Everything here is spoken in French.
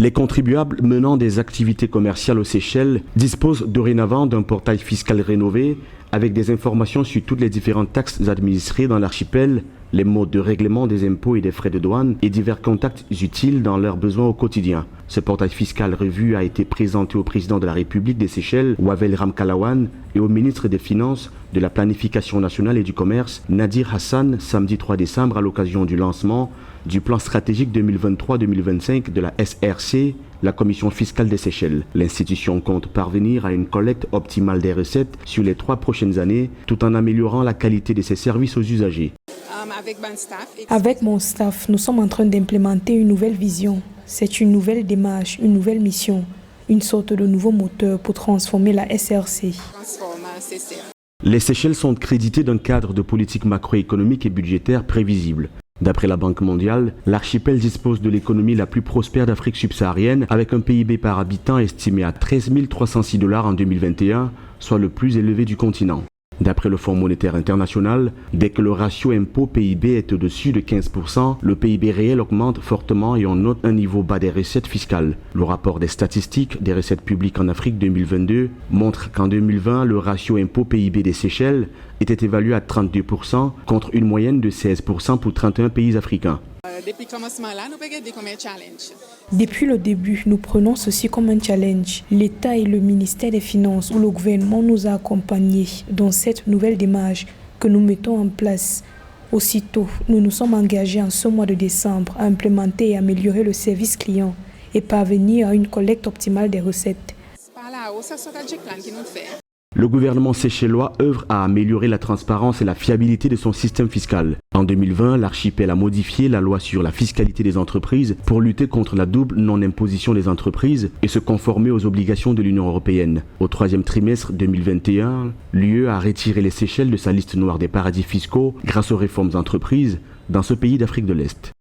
Les contribuables menant des activités commerciales aux Seychelles disposent dorénavant d'un portail fiscal rénové avec des informations sur toutes les différentes taxes administrées dans l'archipel, les modes de règlement des impôts et des frais de douane et divers contacts utiles dans leurs besoins au quotidien. Ce portail fiscal revu a été présenté au président de la République des Seychelles, Wavel Ramkalawan, et au ministre des Finances, de la Planification nationale et du Commerce, Nadir Hassan, samedi 3 décembre à l'occasion du lancement du plan stratégique 2023-2025 de la SRC, la Commission fiscale des Seychelles. L'institution compte parvenir à une collecte optimale des recettes sur les 3 prochaines années, tout en améliorant la qualité de ses services aux usagers. Avec mon staff, nous sommes en train d'implémenter une nouvelle vision. C'est une nouvelle démarche, une nouvelle mission, une sorte de nouveau moteur pour transformer la SRC. Les Seychelles sont créditées d'un cadre de politique macroéconomique et budgétaire prévisible. D'après la Banque mondiale, l'archipel dispose de l'économie la plus prospère d'Afrique subsaharienne avec un PIB par habitant estimé à 13 306 $ en 2021, soit le plus élevé du continent. D'après le Fonds monétaire international, dès que le ratio impôt-PIB est au-dessus de 15%, le PIB réel augmente fortement et on note un niveau bas des recettes fiscales. Le rapport des statistiques des recettes publiques en Afrique 2022 montre qu'en 2020, le ratio impôt-PIB des Seychelles était évalué à 32% contre une moyenne de 16% pour 31 pays africains. Depuis le début, nous prenons ceci comme un challenge. L'État et le ministère des Finances ou le gouvernement nous a accompagnés dans cette nouvelle démarche que nous mettons en place. Aussitôt, nous nous sommes engagés en ce mois de décembre à implémenter et améliorer le service client et parvenir à une collecte optimale des recettes. Le gouvernement séchellois œuvre à améliorer la transparence et la fiabilité de son système fiscal. En 2020, l'archipel a modifié la loi sur la fiscalité des entreprises pour lutter contre la double non-imposition des entreprises et se conformer aux obligations de l'Union européenne. Au 3e trimestre 2021, l'UE a retiré les Seychelles de sa liste noire des paradis fiscaux grâce aux réformes entreprises dans ce pays d'Afrique de l'Est.